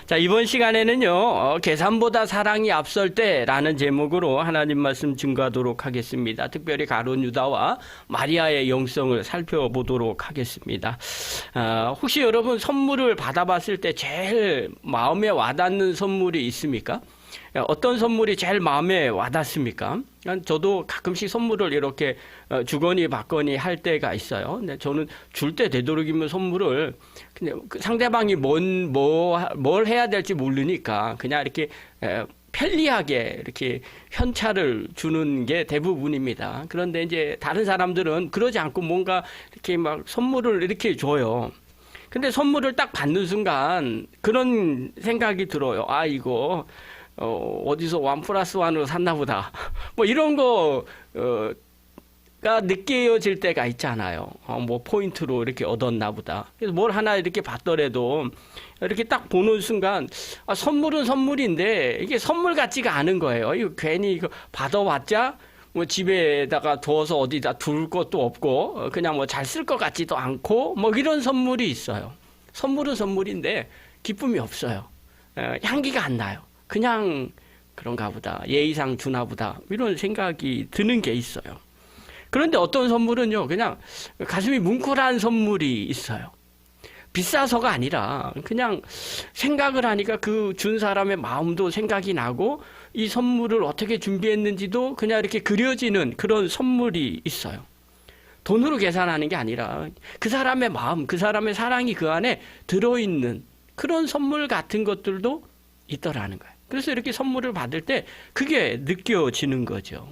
자, 이번 시간에는요, 계산보다 사랑이 앞설 때라는 제목으로 하나님 말씀 증거하도록 하겠습니다. 특별히 가룟 유다와 마리아의 영성을 살펴보도록 하겠습니다. 혹시 여러분 선물을 받아봤을 때 제일 마음에 와닿는 선물이 있습니까? 어떤 선물이 제일 마음에 와닿습니까? 저도 가끔씩 선물을 이렇게 주거니 받거니 할 때가 있어요. 근데 저는 줄 때 되도록이면 선물을 그냥 상대방이 뭘 해야 될지 모르니까 그냥 이렇게 편리하게 이렇게 현찰을 주는 게 대부분입니다. 그런데 이제 다른 사람들은 그러지 않고 뭔가 이렇게 막 선물을 이렇게 줘요. 근데 선물을 딱 받는 순간 그런 생각이 들어요. 아, 이거 어디서 1+1으로 샀나 보다. 뭐 이런 거가 느껴질 때가 있잖아요. 뭐 포인트로 이렇게 얻었나 보다. 그래서 뭘 하나 이렇게 받더라도 이렇게 딱 보는 순간 선물은 선물인데 이게 선물 같지가 않은 거예요. 이거 괜히 이거 받아봤자 뭐 집에다가 두어서 어디다 둘 것도 없고 그냥 뭐 잘 쓸 것 같지도 않고 뭐 이런 선물이 있어요. 선물은 선물인데 기쁨이 없어요. 향기가 안 나요. 그냥 그런가 보다. 예의상 주나 보다. 이런 생각이 드는 게 있어요. 그런데 어떤 선물은요, 그냥 가슴이 뭉클한 선물이 있어요. 비싸서가 아니라 그냥 생각을 하니까 그 준 사람의 마음도 생각이 나고 이 선물을 어떻게 준비했는지도 그냥 이렇게 그려지는 그런 선물이 있어요. 돈으로 계산하는 게 아니라 그 사람의 마음, 그 사람의 사랑이 그 안에 들어있는 그런 선물 같은 것들도 있더라는 거예요. 그래서 이렇게 선물을 받을 때 그게 느껴지는 거죠.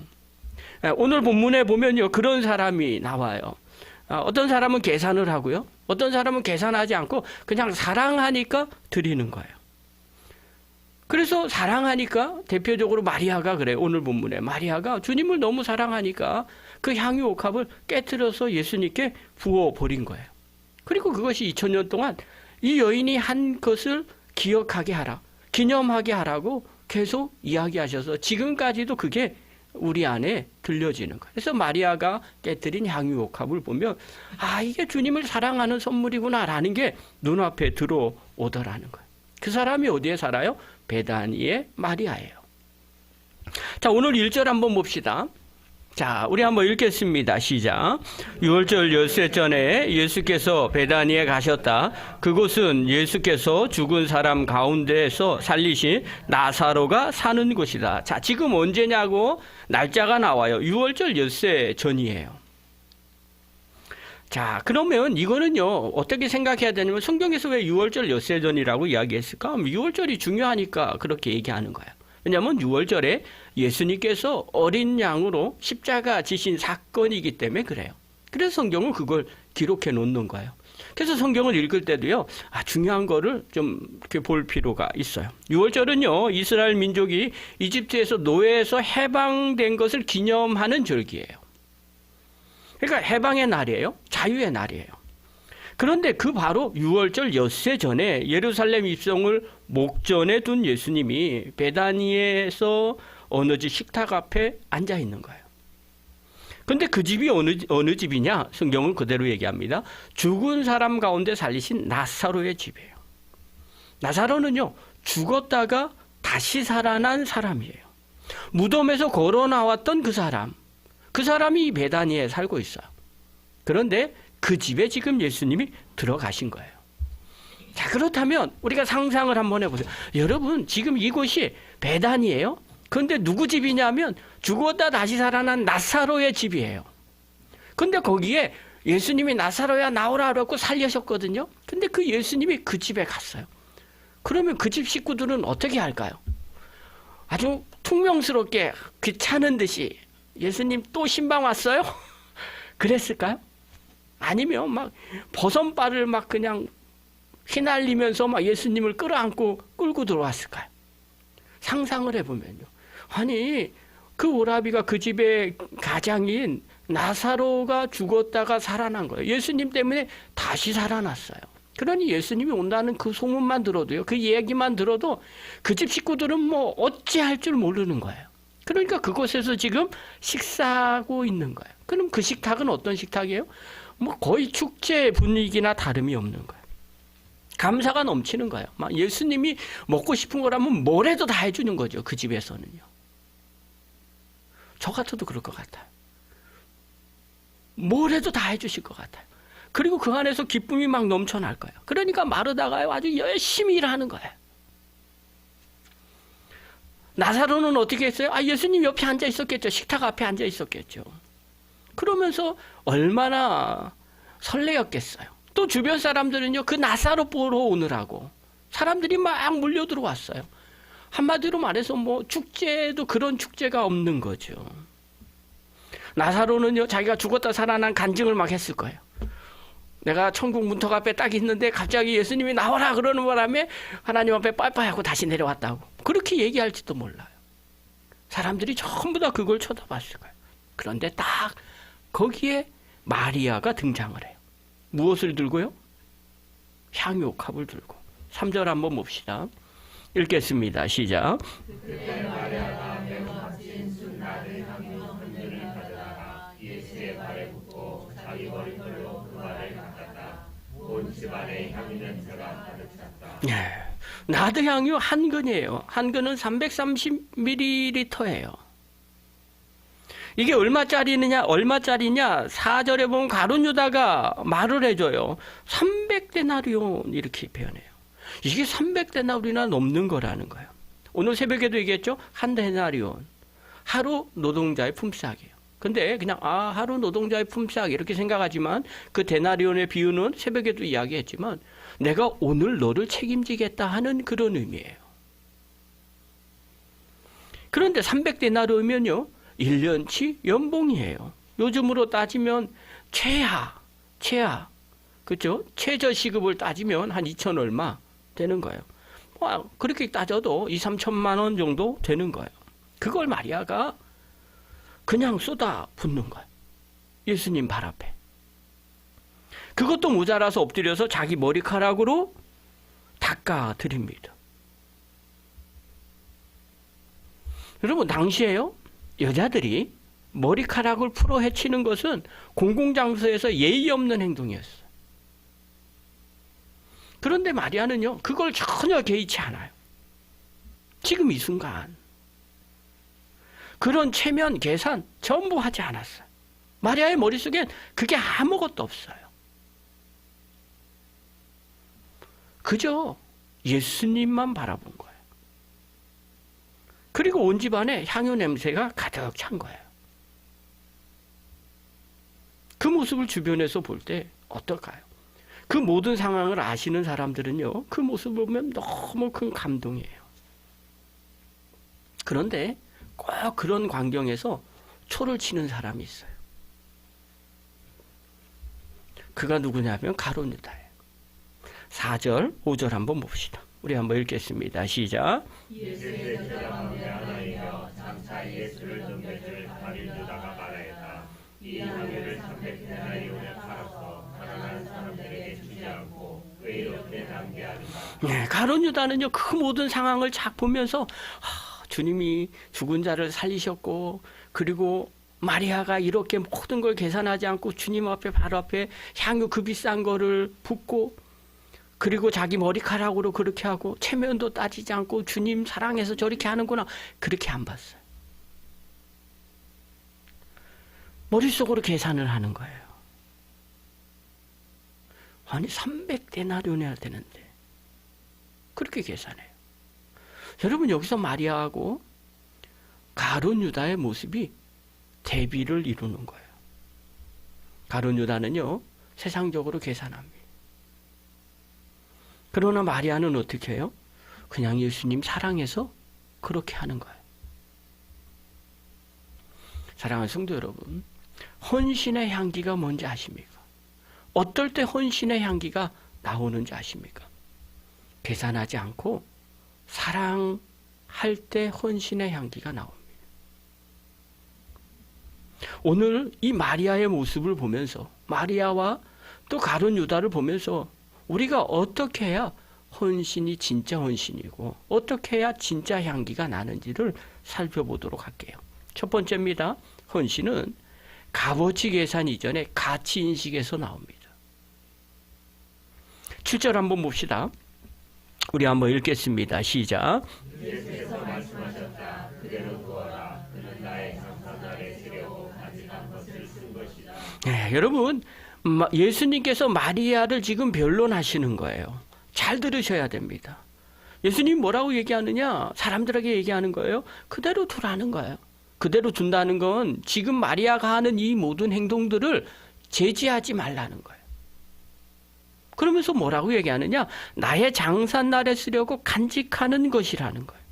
오늘 본문에 보면요, 그런 사람이 나와요. 어떤 사람은 계산을 하고요. 어떤 사람은 계산하지 않고 그냥 사랑하니까 드리는 거예요. 그래서 사랑하니까 대표적으로 마리아가 그래요. 오늘 본문에 마리아가 주님을 너무 사랑하니까 그 향유 옥합을 깨트려서 예수님께 부어버린 거예요. 그리고 그것이 2000년 동안 이 여인이 한 것을 기억하게 하라, 기념하게 하라고 계속 이야기하셔서 지금까지도 그게 우리 안에 들려지는 거예요. 그래서 마리아가 깨뜨린 향유 옥합을 보면 이게 주님을 사랑하는 선물이구나라는 게 눈앞에 들어오더라는 거예요. 그 사람이 어디에 살아요? 베다니의 마리아예요. 자, 오늘 1절 한번 봅시다. 자, 우리 한번 읽겠습니다. 시작. 유월절 엿새 전에 예수께서 베다니에 가셨다. 그곳은 예수께서 죽은 사람 가운데에서 살리신 나사로가 사는 곳이다. 자, 지금 언제냐고 날짜가 나와요. 유월절 엿새 전이에요. 자, 그러면 이거는요, 어떻게 생각해야 되냐면 성경에서 왜 유월절 엿새 전이라고 이야기했을까? 유월절이 중요하니까 그렇게 얘기하는 거예요. 왜냐하면 6월절에 예수님께서 어린 양으로 십자가 지신 사건이기 때문에 그래요. 그래서 성경은 그걸 기록해 놓는 거예요. 그래서 성경을 읽을 때도요, 중요한 거를 좀 이렇게 볼 필요가 있어요. 6월절은요, 이스라엘 민족이 이집트에서 노예에서 해방된 것을 기념하는 절기예요. 그러니까 해방의 날이에요. 자유의 날이에요. 그런데 그 바로 6월절 엿새 전에 예루살렘 입성을 목전에 둔 예수님이 베다니에서 어느 집 식탁 앞에 앉아 있는 거예요. 그런데 그 집이 어느 집이냐? 성경은 그대로 얘기합니다. 죽은 사람 가운데 살리신 나사로의 집이에요. 나사로는요, 죽었다가 다시 살아난 사람이에요. 무덤에서 걸어 나왔던 그 사람이 베다니에 살고 있어요. 그런데 그 집에 지금 예수님이 들어가신 거예요. 자, 그렇다면 우리가 상상을 한번 해보세요. 여러분, 지금 이곳이 베단이에요. 그런데 누구 집이냐면 죽었다 다시 살아난 나사로의 집이에요. 근데 거기에 예수님이 나사로야 나오라 그랬고 살리셨거든요. 근데 그 예수님이 그 집에 갔어요. 그러면 그 집 식구들은 어떻게 할까요? 아주 퉁명스럽게 귀찮은 듯이 예수님 또 신방 왔어요? 그랬을까요? 아니면 막 버선발을 막 그냥 휘날리면서 막 예수님을 끌어안고 끌고 들어왔을까요? 상상을 해보면요. 아니, 그 오라비가 그 집의 가장인 나사로가 죽었다가 살아난 거예요. 예수님 때문에 다시 살아났어요. 그러니 예수님이 온다는 그 소문만 들어도요, 그 얘기만 들어도 그 집 식구들은 뭐 어찌할 줄 모르는 거예요. 그러니까 그곳에서 지금 식사하고 있는 거예요. 그럼 그 식탁은 어떤 식탁이에요? 뭐 거의 축제 분위기나 다름이 없는 거예요. 감사가 넘치는 거예요. 막 예수님이 먹고 싶은 거라면 뭐래도 다 해주는 거죠. 그 집에서는요. 저 같아도 그럴 것 같아요. 뭐래도 다 해주실 것 같아요. 그리고 그 안에서 기쁨이 막 넘쳐날 거예요. 그러니까 마르다가 아주 열심히 일하는 거예요. 나사로는 어떻게 했어요? 예수님 옆에 앉아 있었겠죠. 식탁 앞에 앉아 있었겠죠. 그러면서 얼마나 설레었겠어요. 또 주변 사람들은요, 그 나사로 보러 오느라고 사람들이 막 몰려 들어왔어요. 한마디로 말해서 뭐 축제도 그런 축제가 없는 거죠. 나사로는요, 자기가 죽었다 살아난 간증을 막 했을 거예요. 내가 천국 문턱 앞에 딱 있는데 갑자기 예수님이 나와라 그러는 바람에 하나님 앞에 빠이빠이하고 다시 내려왔다고. 그렇게 얘기할지도 몰라요. 사람들이 전부 다 그걸 쳐다봤을 거예요. 그런데 딱 거기에 마리아가 등장을 해요. 무엇을 들고요? 향유옥합을 들고. 3절 한번 봅시다. 읽겠습니다. 시작. 그때 마리아가 매우 값진 순나를 향유 헌금을 가져다가 예수의 발에 붓고 자기 머리털로 그 발을 닦았다. 온 집안에 향유 냄새가 가득 찼다. 네. 나드 향유 한 근이에요. 한 근은 330ml예요. 이게 얼마짜리냐? 4절에 보면 가룟 유다가 말을 해줘요. 300데나리온 이렇게 표현해요. 이게 300데나리온이나 넘는 거라는 거예요. 오늘 새벽에도 얘기했죠. 한 데나리온. 하루 노동자의 품삯이에요. 근데 그냥 하루 노동자의 품삯 이렇게 생각하지만 그 데나리온의 비유는 새벽에도 이야기했지만 내가 오늘 너를 책임지겠다 하는 그런 의미예요. 그런데 300데나리온이면요. 1년치 연봉이에요. 요즘으로 따지면 최하. 그렇죠? 최저 시급을 따지면 한 2천 얼마 되는 거예요. 그렇게 따져도 2, 3천만 원 정도 되는 거예요. 그걸 마리아가 그냥 쏟아 붓는 거예요. 예수님 발 앞에. 그것도 모자라서 엎드려서 자기 머리카락으로 닦아 드립니다. 여러분, 당시에요. 여자들이 머리카락을 풀어 헤치는 것은 공공장소에서 예의 없는 행동이었어요. 그런데 마리아는요, 그걸 전혀 개의치 않아요. 지금 이 순간. 그런 체면, 계산 전부 하지 않았어요. 마리아의 머릿속엔 그게 아무것도 없어요. 그저 예수님만 바라본 거예요. 그리고 온 집안에 향유 냄새가 가득 찬 거예요. 그 모습을 주변에서 볼 때 어떨까요? 그 모든 상황을 아시는 사람들은요, 그 모습을 보면 너무 큰 감동이에요. 그런데 꼭 그런 광경에서 초를 치는 사람이 있어요. 그가 누구냐면 가룟 유다예요. 4절, 5절 한번 봅시다. 우리 한번 읽겠습니다. 시작. 예수의 제자 가운데 하나이며 장차 예수를 덤벼줄 가룟 유다가 말하였다. 이 향유를 300데나리온에 팔아서 가난한 사람들에게 주지 않고 의롭게 낭비하리라. 네, 가룟 유다는요, 그 모든 상황을 쫙 보면서 주님이 죽은 자를 살리셨고, 그리고 마리아가 이렇게 모든 걸 계산하지 않고 주님 앞에 바로 앞에 향유 그 비싼 거를 붓고, 그리고 자기 머리카락으로 그렇게 하고 체면도 따지지 않고 주님 사랑해서 저렇게 하는구나, 그렇게 안 봤어요. 머릿속으로 계산을 하는 거예요. 아니 300데나리온이나 되는데 그렇게 계산해요. 여러분, 여기서 마리아하고 가룟 유다의 모습이 대비를 이루는 거예요. 가룟 유다는요, 세상적으로 계산합니다. 그러나 마리아는 어떻게 해요? 그냥 예수님 사랑해서 그렇게 하는 거예요. 사랑하는 성도 여러분, 헌신의 향기가 뭔지 아십니까? 어떨 때 헌신의 향기가 나오는지 아십니까? 계산하지 않고 사랑할 때 헌신의 향기가 나옵니다. 오늘 이 마리아의 모습을 보면서, 마리아와 또 가룟 유다를 보면서 우리가 어떻게 해야 헌신이 진짜 헌신이고 어떻게 해야 진짜 향기가 나는지를 살펴보도록 할게요. 첫 번째입니다. 헌신은 값어치 계산 이전에 가치 인식에서 나옵니다. 7절 한번 봅시다. 우리 한번 읽겠습니다. 시작. 예수께서 말씀하셨다. 그대로 두어라. 그는 나의 장사날에 쓰려고 간직한 것을 쓴 것이다. 네, 여러분 예수님께서 마리아를 지금 변론하시는 거예요. 잘 들으셔야 됩니다. 예수님 뭐라고 얘기하느냐? 사람들에게 얘기하는 거예요. 그대로 두라는 거예요. 그대로 둔다는 건 지금 마리아가 하는 이 모든 행동들을 제지하지 말라는 거예요. 그러면서 뭐라고 얘기하느냐? 나의 장사날에 쓰려고 간직하는 것이라는 거예요.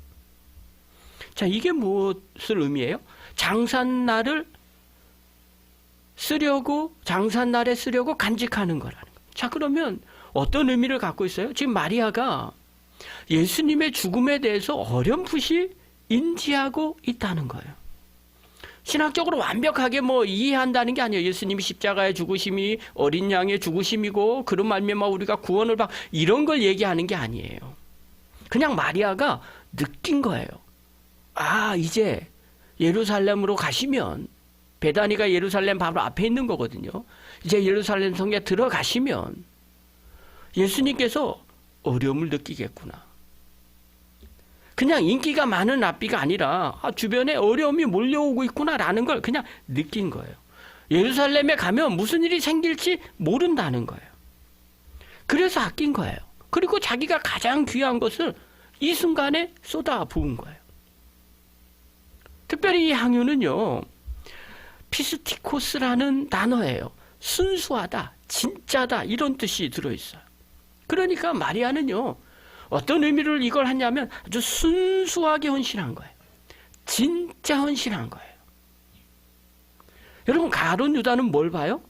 자, 이게 무엇을 의미해요? 장사날에 쓰려고 간직하는 거라는 거예요. 자, 그러면 어떤 의미를 갖고 있어요? 지금 마리아가 예수님의 죽음에 대해서 어렴풋이 인지하고 있다는 거예요. 신학적으로 완벽하게 이해한다는 게 아니에요. 예수님이 십자가의 죽으심이 어린 양의 죽으심이고 그런 말미암아 우리가 구원을 받 이런 걸 얘기하는 게 아니에요. 그냥 마리아가 느낀 거예요. 아, 이제 예루살렘으로 가시면 베다니가 예루살렘 바로 앞에 있는 거거든요. 이제 예루살렘 성에 들어가시면 예수님께서 어려움을 느끼겠구나. 그냥 인기가 많은 랍비가 아니라 주변에 어려움이 몰려오고 있구나라는 걸 그냥 느낀 거예요. 예루살렘에 가면 무슨 일이 생길지 모른다는 거예요. 그래서 아낀 거예요. 그리고 자기가 가장 귀한 것을 이 순간에 쏟아 부은 거예요. 특별히 이 항유는요, 피스티코스라는 단어예요. 순수하다, 진짜다 이런 뜻이 들어있어요. 그러니까 마리아는요, 어떤 의미를 이걸 하냐면 아주 순수하게 헌신한 거예요. 진짜 헌신한 거예요. 여러분, 가룟 유다는 뭘 봐요?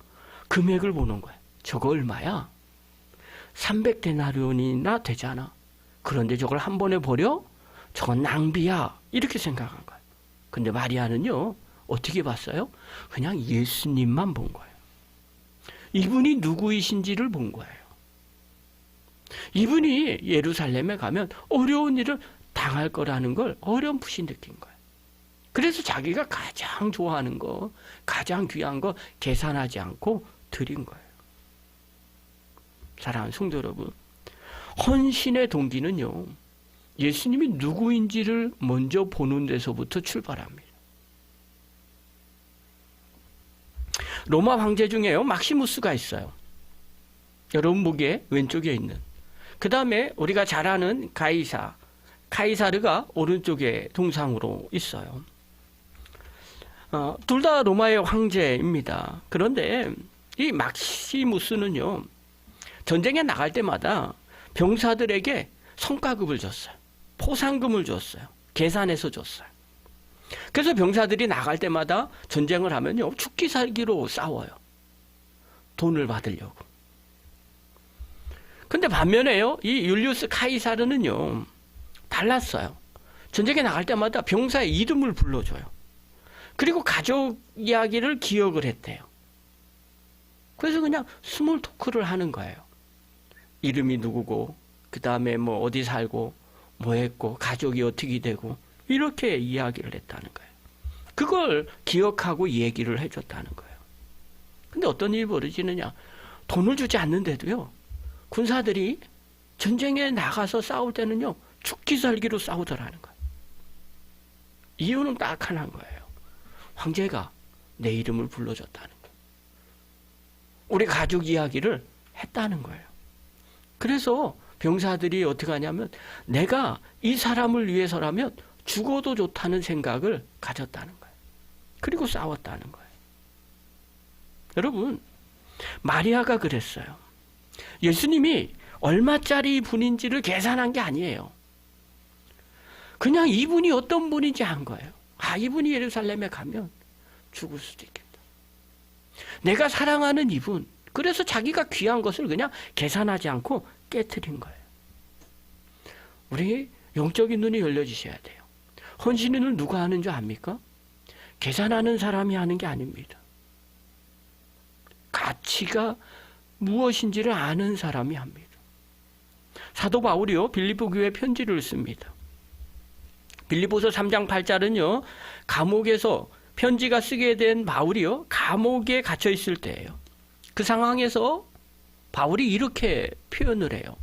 금액을 보는 거예요. 저거 얼마야? 300데나리온이나 되잖아. 그런데 저걸 한 번에 버려? 저건 낭비야. 이렇게 생각한 거예요. 근데 마리아는요, 어떻게 봤어요? 그냥 예수님만 본 거예요. 이분이 누구이신지를 본 거예요. 이분이 예루살렘에 가면 어려운 일을 당할 거라는 걸 어렴풋이 느낀 거예요. 그래서 자기가 가장 좋아하는 거, 가장 귀한 거 계산하지 않고 드린 거예요. 사랑하는 성도 여러분, 헌신의 동기는요, 예수님이 누구인지를 먼저 보는 데서부터 출발합니다. 로마 황제 중에요, 막시무스가 있어요. 여러분 보기에 왼쪽에 있는. 그 다음에 우리가 잘 아는 카이사르가 오른쪽에 동상으로 있어요. 둘 다 로마의 황제입니다. 그런데 이 막시무스는요, 전쟁에 나갈 때마다 병사들에게 성과급을 줬어요. 포상금을 줬어요. 계산해서 줬어요. 그래서 병사들이 나갈 때마다 전쟁을 하면요, 죽기 살기로 싸워요. 돈을 받으려고. 근데 반면에요, 이 율리우스 카이사르는요, 달랐어요. 전쟁에 나갈 때마다 병사의 이름을 불러줘요. 그리고 가족 이야기를 기억을 했대요. 그래서 그냥 스몰 토크를 하는 거예요. 이름이 누구고, 그 다음에 어디 살고, 뭐 했고, 가족이 어떻게 되고, 이렇게 이야기를 했다는 거예요. 그걸 기억하고 얘기를 해줬다는 거예요. 근데 어떤 일이 벌어지느냐? 돈을 주지 않는데도요, 군사들이 전쟁에 나가서 싸울 때는요, 죽기 살기로 싸우더라는 거예요. 이유는 딱 하나인 거예요. 황제가 내 이름을 불러줬다는 거예요. 우리 가족 이야기를 했다는 거예요. 그래서 병사들이 어떻게 하냐면, 내가 이 사람을 위해서라면 죽어도 좋다는 생각을 가졌다는 거예요. 그리고 싸웠다는 거예요. 여러분, 마리아가 그랬어요. 예수님이 얼마짜리 분인지를 계산한 게 아니에요. 그냥 이분이 어떤 분인지 한 거예요. 아, 이분이 예루살렘에 가면 죽을 수도 있겠다. 내가 사랑하는 이분. 그래서 자기가 귀한 것을 그냥 계산하지 않고 깨트린 거예요. 우리 영적인 눈이 열려지셔야 돼요. 헌신은 누가 하는 줄 압니까? 계산하는 사람이 하는 게 아닙니다. 가치가 무엇인지를 아는 사람이 합니다. 사도 바울이요, 빌립보 교회 편지를 씁니다. 빌립보서 3장 8절은요, 감옥에서 편지가 쓰게 된 바울이요, 감옥에 갇혀 있을 때예요. 그 상황에서 바울이 이렇게 표현을 해요.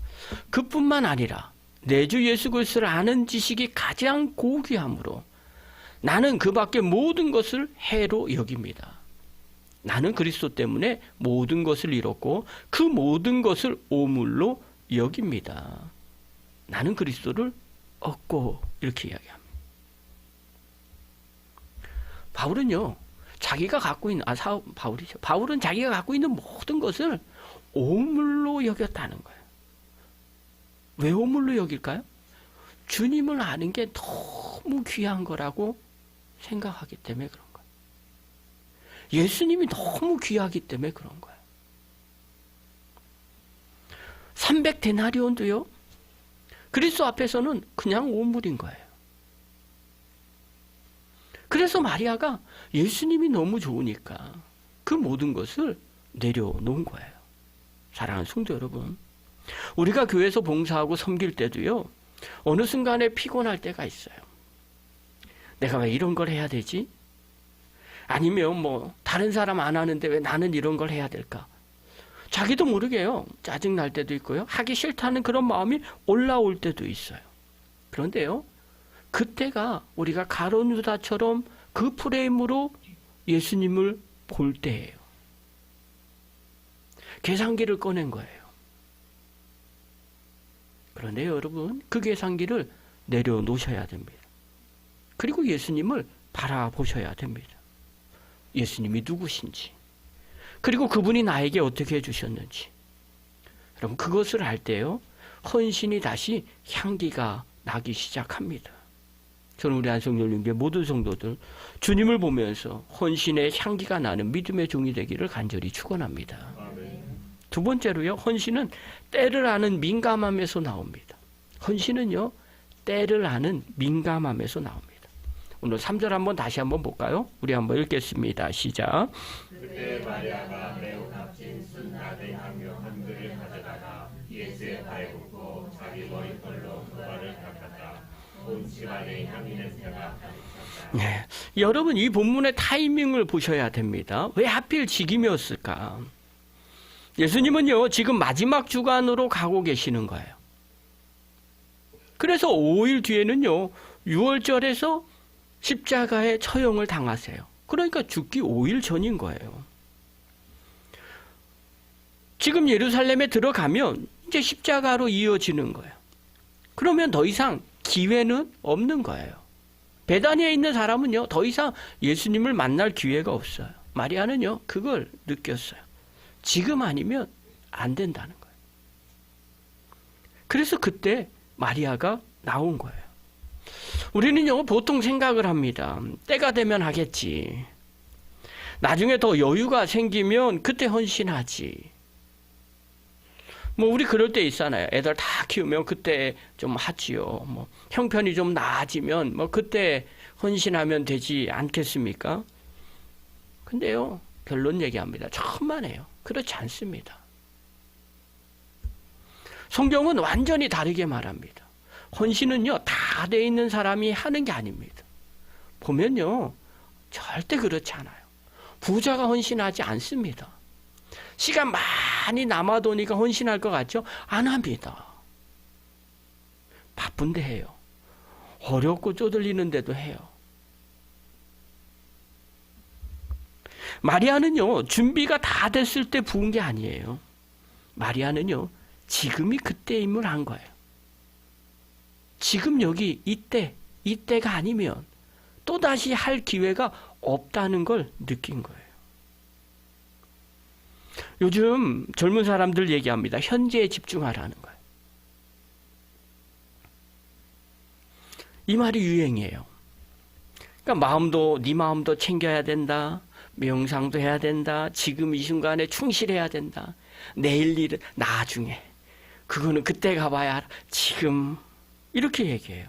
그뿐만 아니라 내 주 예수 그리스도를 아는 지식이 가장 고귀함으로 나는 그 밖에 모든 것을 해로 여깁니다. 나는 그리스도 때문에 모든 것을 잃었고 그 모든 것을 오물로 여깁니다. 나는 그리스도를 얻고 이렇게 이야기합니다. 바울은요, 자기가 갖고 있는 바울은 자기가 갖고 있는 모든 것을 오물로 여겼다는 거예요. 왜 오물로 여길까요? 주님을 아는 게 너무 귀한 거라고 생각하기 때문에 그런 거예요. 예수님이 너무 귀하기 때문에 그런 거예요. 300데나리온도요. 그리스도 앞에서는 그냥 오물인 거예요. 그래서 마리아가 예수님이 너무 좋으니까 그 모든 것을 내려놓은 거예요. 사랑하는 성도 여러분, 우리가 교회에서 봉사하고 섬길 때도요, 어느 순간에 피곤할 때가 있어요. 내가 왜 이런 걸 해야 되지? 아니면 다른 사람 안 하는데 왜 나는 이런 걸 해야 될까? 자기도 모르게요, 짜증날 때도 있고요, 하기 싫다는 그런 마음이 올라올 때도 있어요. 그런데요, 그때가 우리가 가룟 유다처럼 그 프레임으로 예수님을 볼 때예요. 계산기를 꺼낸 거예요. 그런데 여러분, 그 계산기를 내려놓으셔야 됩니다. 그리고 예수님을 바라보셔야 됩니다. 예수님이 누구신지, 그리고 그분이 나에게 어떻게 해주셨는지. 여러분, 그것을 할 때요, 헌신이 다시 향기가 나기 시작합니다. 저는 우리 안성열림교회 모든 성도들 주님을 보면서 헌신의 향기가 나는 믿음의 종이 되기를 간절히 축원합니다. 두 번째로요, 헌신은 때를 아는 민감함에서 나옵니다. 헌신은요, 때를 아는 민감함에서 나옵니다. 오늘 3절 한번 다시 한번 볼까요? 우리 한번 읽겠습니다. 시작. 그때 마리아가 매우 값진 순나대 향유 한 그릇 가져다가 예수의 발에 붓고 자기 머리털로 그 발을 닦았다. 온 집안의 향기 냄새가 가득했다. 네, 여러분, 이 본문의 타이밍을 보셔야 됩니다. 왜 하필 지금이었을까? 예수님은요, 지금 마지막 주간으로 가고 계시는 거예요. 그래서 5일 뒤에는요, 6월절에서 십자가에 처형을 당하세요. 그러니까 죽기 5일 전인 거예요. 지금 예루살렘에 들어가면 이제 십자가로 이어지는 거예요. 그러면 더 이상 기회는 없는 거예요. 베다니에 있는 사람은요, 더 이상 예수님을 만날 기회가 없어요. 마리아는요, 그걸 느꼈어요. 지금 아니면 안 된다는 거예요. 그래서 그때 마리아가 나온 거예요. 우리는요, 보통 생각을 합니다. 때가 되면 하겠지. 나중에 더 여유가 생기면 그때 헌신하지. 우리 그럴 때 있잖아요. 애들 다 키우면 그때 좀 하지요. 형편이 좀 나아지면 그때 헌신하면 되지 않겠습니까? 근데요, 결론 얘기합니다. 천만에요. 그렇지 않습니다. 성경은 완전히 다르게 말합니다. 헌신은요, 다 돼 있는 사람이 하는 게 아닙니다. 보면요, 절대 그렇지 않아요. 부자가 헌신하지 않습니다. 시간 많이 남아도니까 헌신할 것 같죠? 안 합니다. 바쁜데 해요. 어렵고 쪼들리는데도 해요. 마리아는요, 준비가 다 됐을 때 부은 게 아니에요. 마리아는요, 지금이 그때임을 한 거예요. 지금 여기 이때가 아니면 또다시 할 기회가 없다는 걸 느낀 거예요. 요즘 젊은 사람들 얘기합니다. 현재에 집중하라는 거예요. 이 말이 유행이에요. 그러니까 네 마음도 챙겨야 된다. 명상도 해야 된다. 지금 이 순간에 충실해야 된다. 내일 일은 나중에. 그거는 그때 가봐야 알아. 지금. 이렇게 얘기해요.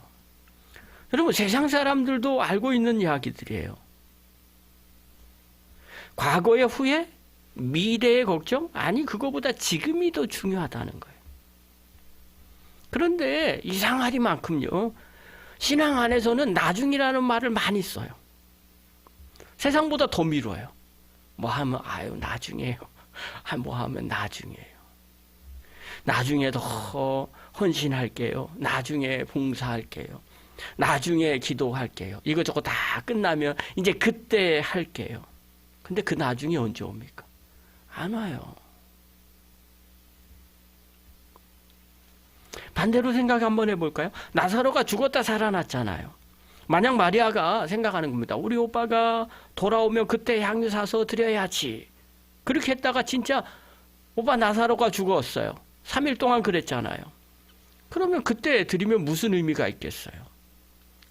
여러분, 세상 사람들도 알고 있는 이야기들이에요. 과거의 후회? 미래의 걱정? 아니, 그거보다 지금이 더 중요하다는 거예요. 그런데 이상하리만큼요, 신앙 안에서는 나중이라는 말을 많이 써요. 세상보다 더 미뤄요. 뭐 하면 나중에요. 뭐 하면 나중에요. 나중에 더 헌신할게요. 나중에 봉사할게요. 나중에 기도할게요. 이거저거 다 끝나면 이제 그때 할게요. 근데 그 나중이 언제 옵니까? 안 와요. 반대로 생각 한번 해볼까요? 나사로가 죽었다 살아났잖아요. 만약 마리아가 생각하는 겁니다. 우리 오빠가 돌아오면 그때 향유 사서 드려야지. 그렇게 했다가 진짜 오빠 나사로가 죽었어요. 3일 동안 그랬잖아요. 그러면 그때 드리면 무슨 의미가 있겠어요?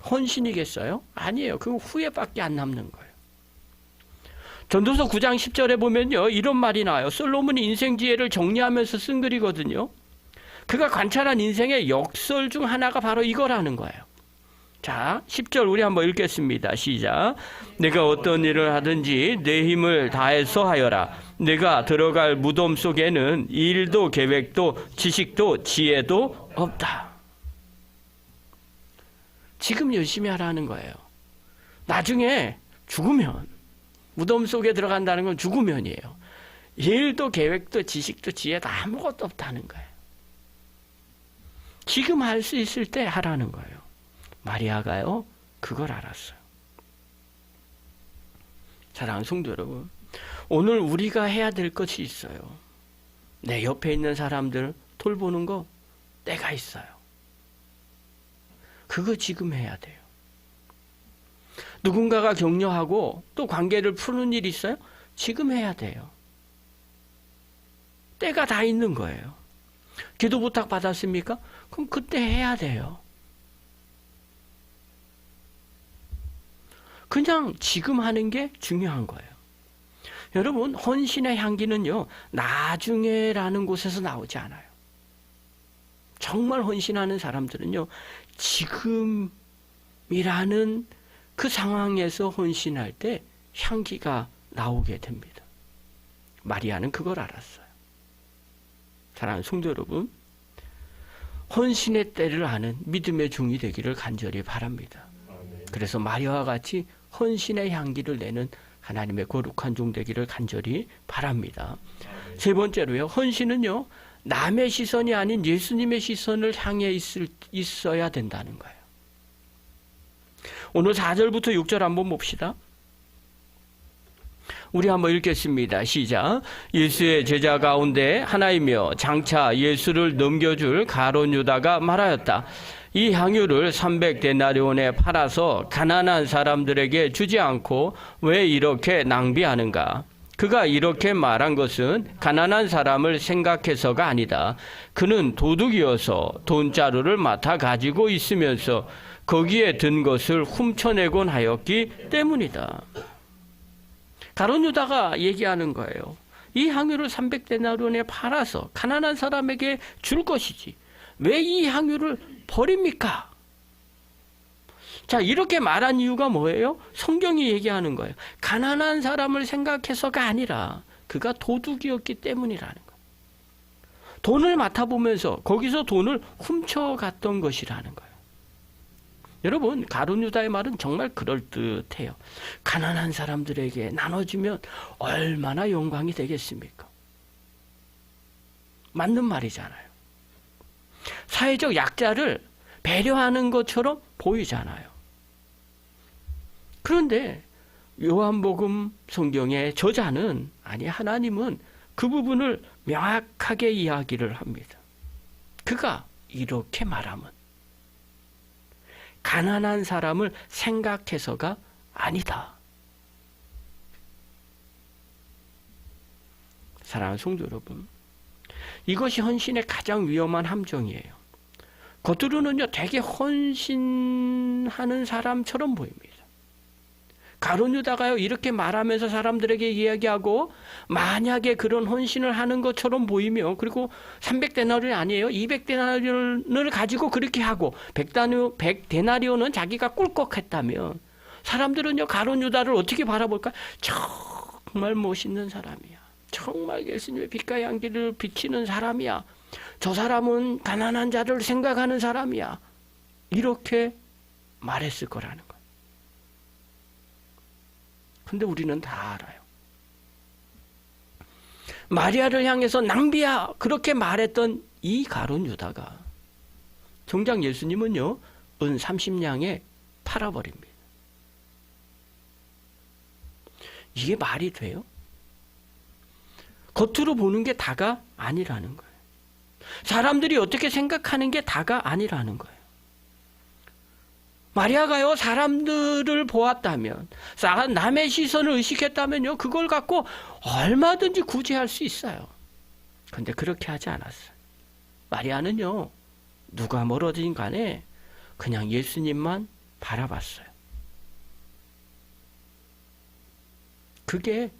헌신이겠어요? 아니에요. 그거 후회밖에 안 남는 거예요. 전도서 9장 10절에 보면요, 이런 말이 나와요. 솔로몬이 인생지혜를 정리하면서 쓴 글이거든요. 그가 관찰한 인생의 역설 중 하나가 바로 이거라는 거예요. 자, 10절 우리 한번 읽겠습니다. 시작. 내가 어떤 일을 하든지 내 힘을 다해서 하여라. 내가 들어갈 무덤 속에는 일도 계획도 지식도 지혜도 없다. 지금 열심히 하라는 거예요. 나중에 죽으면, 무덤 속에 들어간다는 건 죽으면이에요. 일도 계획도 지식도 지혜도 아무것도 없다는 거예요. 지금 할 수 있을 때 하라는 거예요. 마리아가요, 그걸 알았어요. 사랑하는 성도 여러분, 오늘 우리가 해야 될 것이 있어요. 내 옆에 있는 사람들 돌보는 거 때가 있어요. 그거 지금 해야 돼요. 누군가가 격려하고 또 관계를 푸는 일이 있어요? 지금 해야 돼요. 때가 다 있는 거예요. 기도 부탁 받았습니까? 그럼 그때 해야 돼요. 그냥 지금 하는 게 중요한 거예요. 여러분, 헌신의 향기는요, 나중에라는 곳에서 나오지 않아요. 정말 헌신하는 사람들은요, 지금이라는 그 상황에서 헌신할 때 향기가 나오게 됩니다. 마리아는 그걸 알았어요. 사랑하는 성도 여러분, 헌신의 때를 아는 믿음의 종이 되기를 간절히 바랍니다. 그래서 마리아와 같이 헌신의 향기를 내는 하나님의 거룩한 종 되기를 간절히 바랍니다. 세 번째로요, 헌신은요, 남의 시선이 아닌 예수님의 시선을 향해 있어야 된다는 거예요. 오늘 4절부터 6절 한번 봅시다. 우리 한번 읽겠습니다. 시작. 예수의 제자 가운데 하나이며 장차 예수를 넘겨줄 가룟 유다가 말하였다. 이 향유를 300데나리온에 팔아서 가난한 사람들에게 주지 않고 왜 이렇게 낭비하는가? 그가 이렇게 말한 것은 가난한 사람을 생각해서가 아니다. 그는 도둑이어서 돈자루를 맡아 가지고 있으면서 거기에 든 것을 훔쳐내곤 하였기 때문이다. 가룟 유다가 얘기하는 거예요. 이 향유를 300데나리온에 팔아서 가난한 사람에게 줄 것이지. 왜 이 향유를 버립니까? 자, 이렇게 말한 이유가 뭐예요? 성경이 얘기하는 거예요. 가난한 사람을 생각해서가 아니라 그가 도둑이었기 때문이라는 거예요. 돈을 맡아보면서 거기서 돈을 훔쳐갔던 것이라는 거예요. 여러분, 가룟 유다의 말은 정말 그럴듯해요. 가난한 사람들에게 나눠주면 얼마나 영광이 되겠습니까? 맞는 말이잖아요. 사회적 약자를 배려하는 것처럼 보이잖아요. 그런데 요한복음 성경의 저자는, 아니 하나님은 그 부분을 명확하게 이야기를 합니다. 그가 이렇게 말하면 가난한 사람을 생각해서가 아니다. 사랑하는 성도 여러분, 이것이 헌신의 가장 위험한 함정이에요. 겉으로는요, 되게 헌신하는 사람처럼 보입니다. 가룟 유다가요, 이렇게 말하면서 사람들에게 이야기하고, 만약에 그런 헌신을 하는 것처럼 보이며, 그리고 300데나리온이 아니에요. 200데나리온을 가지고 그렇게 하고, 100데나리온은 자기가 꿀꺽했다면, 사람들은요, 가룟 유다를 어떻게 바라볼까? 정말 멋있는 사람이야. 정말 예수님의 빛과 향기를 비치는 사람이야. 저 사람은 가난한 자를 생각하는 사람이야. 이렇게 말했을 거라는 거예요. 근데 우리는 다 알아요. 마리아를 향해서 낭비야, 그렇게 말했던 이 가룟 유다가 정작 예수님은요, 은 30냥에 팔아버립니다. 이게 말이 돼요? 겉으로 보는 게 다가 아니라는 거예요. 사람들이 어떻게 생각하는 게 다가 아니라는 거예요. 마리아가요, 사람들을 보았다면, 남의 시선을 의식했다면요, 그걸 갖고 얼마든지 구제할 수 있어요. 그런데 그렇게 하지 않았어요. 마리아는요, 누가 멀어진 간에 그냥 예수님만 바라봤어요. 그게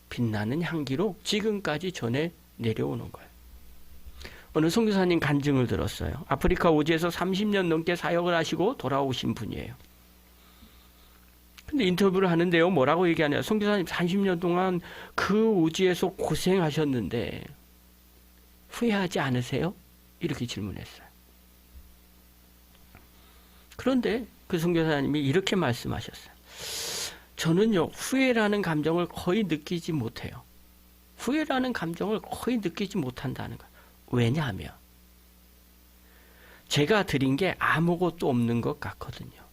빛나는 향기로 지금까지 전해 내려오는 거예요. 어느 선교사님 간증을 들었어요. 아프리카 오지에서 30년 넘게 사역을 하시고 돌아오신 분이에요. 근데 인터뷰를 하는데요, 뭐라고 얘기하냐. 선교사님 30년 동안 그 오지에서 고생하셨는데 후회하지 않으세요? 이렇게 질문했어요. 그런데 그 선교사님이 이렇게 말씀하셨어요. 저는요, 후회라는 감정을 거의 느끼지 못해요. 후회라는 감정을 거의 느끼지 못한다는 거예요. 왜냐하면 제가 드린 게 아무것도 없는 것 같거든요.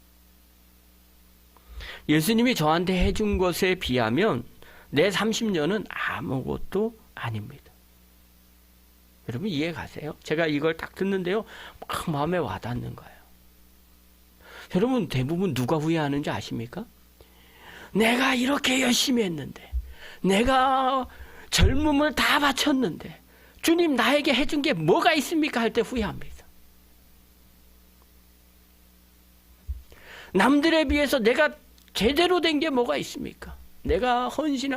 예수님이 저한테 해준 것에 비하면 내 30년은 아무것도 아닙니다. 여러분 이해 가세요? 제가 이걸 딱 듣는데요, 막 마음에 와닿는 거예요. 여러분 대부분 누가 후회하는지 아십니까? 내가 이렇게 열심히 했는데, 내가 젊음을 다 바쳤는데 주님 나에게 해준 게 뭐가 있습니까? 할 때 후회합니다. 남들에 비해서 내가 제대로 된 게 뭐가 있습니까? 내가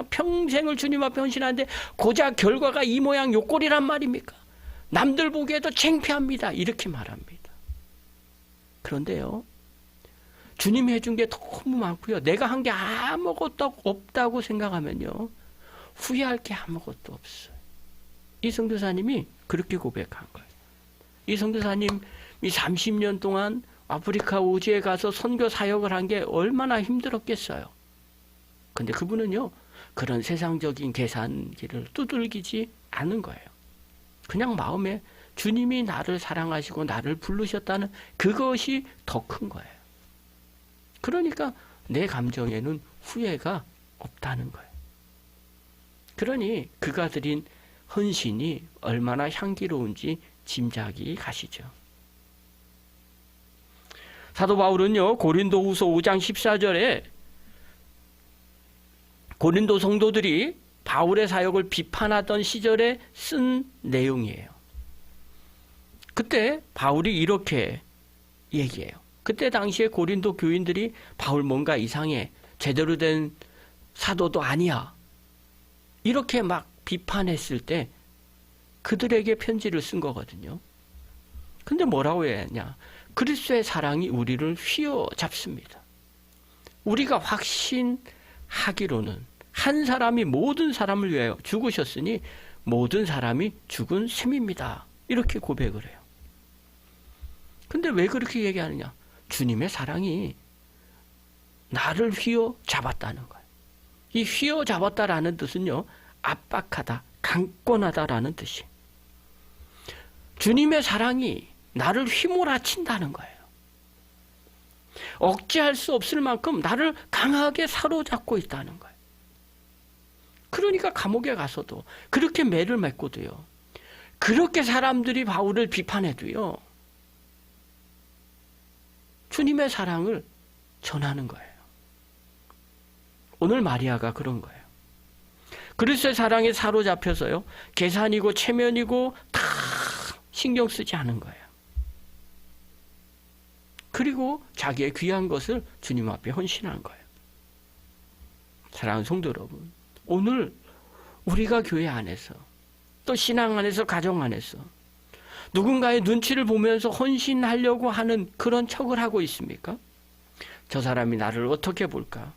평생을 주님 앞에 헌신하는데 고작 결과가 이 모양 요 꼴이란 말입니까? 남들 보기에도 창피합니다. 이렇게 말합니다. 그런데요, 주님이 해준 게 너무 많고요, 내가 한 게 아무것도 없다고 생각하면요, 후회할 게 아무것도 없어요. 이 선교사님이 그렇게 고백한 거예요. 이 선교사님이 30년 동안 아프리카 오지에 가서 선교 사역을 한 게 얼마나 힘들었겠어요. 근데 그분은요, 그런 세상적인 계산기를 두들기지 않은 거예요. 그냥 마음에 주님이 나를 사랑하시고 나를 부르셨다는 그것이 더 큰 거예요. 그러니까 내 감정에는 후회가 없다는 거예요. 그러니 그가 드린 헌신이 얼마나 향기로운지 짐작이 가시죠. 사도 바울은요, 고린도후서 5장 14절에 고린도 성도들이 바울의 사역을 비판하던 시절에 쓴 내용이에요. 그때 바울이 이렇게 얘기해요. 그때 당시에 고린도 교인들이 바울 뭔가 이상해, 제대로 된 사도도 아니야, 이렇게 막 비판했을 때 그들에게 편지를 쓴 거거든요. 근데 뭐라고 했냐? 그리스도의 사랑이 우리를 휘어잡습니다. 우리가 확신하기로는 한 사람이 모든 사람을 위하여 죽으셨으니 모든 사람이 죽은 셈입니다. 이렇게 고백을 해요. 근데 왜 그렇게 얘기하느냐? 주님의 사랑이 나를 휘어잡았다는 거예요. 이 휘어잡았다라는 뜻은요, 압박하다, 강권하다라는 뜻이. 주님의 사랑이 나를 휘몰아친다는 거예요. 억제할 수 없을 만큼 나를 강하게 사로잡고 있다는 거예요. 그러니까 감옥에 가서도 그렇게 매를 맺고도요, 그렇게 사람들이 바울을 비판해도요, 주님의 사랑을 전하는 거예요. 오늘 마리아가 그런 거예요. 그리스도의 사랑에 사로잡혀서요, 계산이고 체면이고 다 신경 쓰지 않은 거예요. 그리고 자기의 귀한 것을 주님 앞에 헌신한 거예요. 사랑하는 성도 여러분, 오늘 우리가 교회 안에서, 또 신앙 안에서, 가정 안에서 누군가의 눈치를 보면서 헌신하려고 하는 그런 척을 하고 있습니까? 저 사람이 나를 어떻게 볼까?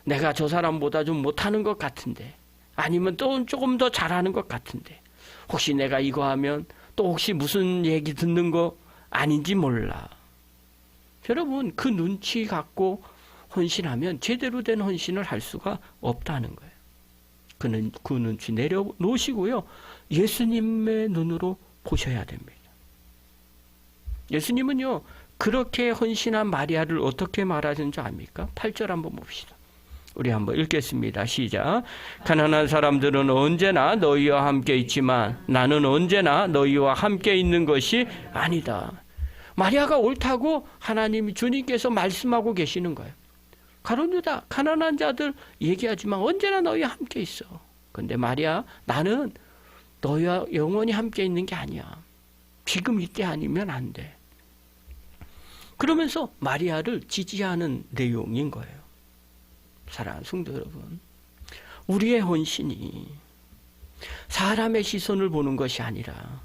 내가 저 사람보다 좀 못하는 것 같은데, 아니면 또 조금 더 잘하는 것 같은데, 혹시 내가 이거 하면 또 혹시 무슨 얘기 듣는 거 아닌지 몰라. 여러분, 그 눈치 갖고 헌신하면 제대로 된 헌신을 할 수가 없다는 거예요. 그 눈치 내려놓으시고요, 예수님의 눈으로 보셔야 됩니다. 예수님은요, 그렇게 헌신한 마리아를 어떻게 말하는 줄 압니까? 8절 한번 봅시다. 우리 한번 읽겠습니다. 시작. 가난한 사람들은 언제나 너희와 함께 있지만 나는 언제나 너희와 함께 있는 것이 아니다. 마리아가 옳다고 하나님이 주님께서 말씀하고 계시는 거예요. 가룟유다, 가난한 자들 얘기하지만 언제나 너희와 함께 있어. 근데 마리아, 나는 너희와 영원히 함께 있는 게 아니야. 지금 이때 아니면 안 돼. 그러면서 마리아를 지지하는 내용인 거예요. 사랑하는 성도 여러분, 우리의 헌신이 사람의 시선을 보는 것이 아니라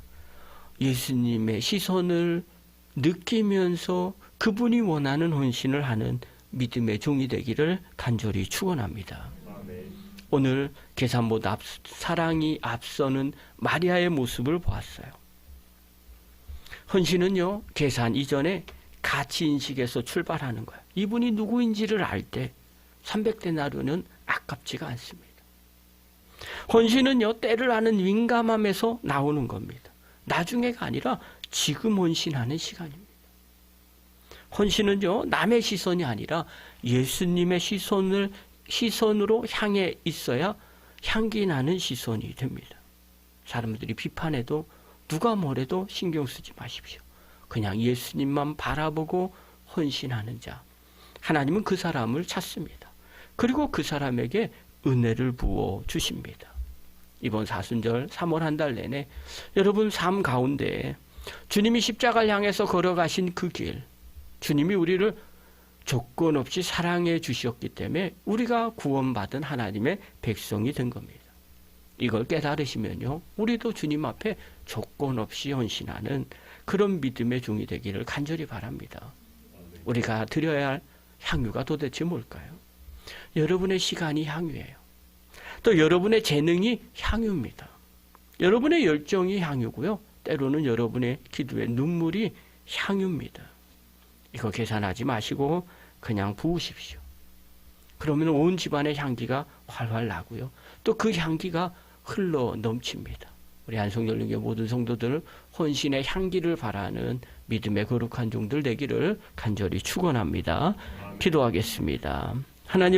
예수님의 시선을 느끼면서 그분이 원하는 헌신을 하는 믿음의 종이 되기를 간절히 축원합니다. 오늘 계산보다 사랑이 앞서는 마리아의 모습을 보았어요. 헌신은요, 계산 이전에 가치인식에서 출발하는 거예요. 이분이 누구인지를 알 때 300데나리온은 아깝지가 않습니다. 헌신은요, 때를 아는 민감함에서 나오는 겁니다. 나중에가 아니라 지금 헌신하는 시간입니다. 헌신은요, 남의 시선이 아니라 예수님의 시선으로 향해 있어야 향기 나는 시선이 됩니다. 사람들이 비판해도 누가 뭐래도 신경 쓰지 마십시오. 그냥 예수님만 바라보고 헌신하는 자, 하나님은 그 사람을 찾습니다. 그리고 그 사람에게 은혜를 부어 주십니다. 이번 사순절 3월 한 달 내내 여러분 삶 가운데 주님이 십자가를 향해서 걸어가신 그 길, 주님이 우리를 조건 없이 사랑해 주셨기 때문에 우리가 구원받은 하나님의 백성이 된 겁니다. 이걸 깨달으시면요, 우리도 주님 앞에 조건 없이 헌신하는 그런 믿음의 종이 되기를 간절히 바랍니다. 우리가 드려야 할 향유가 도대체 뭘까요? 여러분의 시간이 향유예요. 또 여러분의 재능이 향유입니다. 여러분의 열정이 향유고요. 때로는 여러분의 기도의 눈물이 향유입니다. 이거 계산하지 마시고 그냥 부으십시오. 그러면 온 집안의 향기가 활활 나고요. 또 그 향기가 흘러 넘칩니다. 우리 안성열림교회 모든 성도들 헌신의 향기를 바라는 믿음의 거룩한 종들 되기를 간절히 축원합니다. 기도하겠습니다. 하나님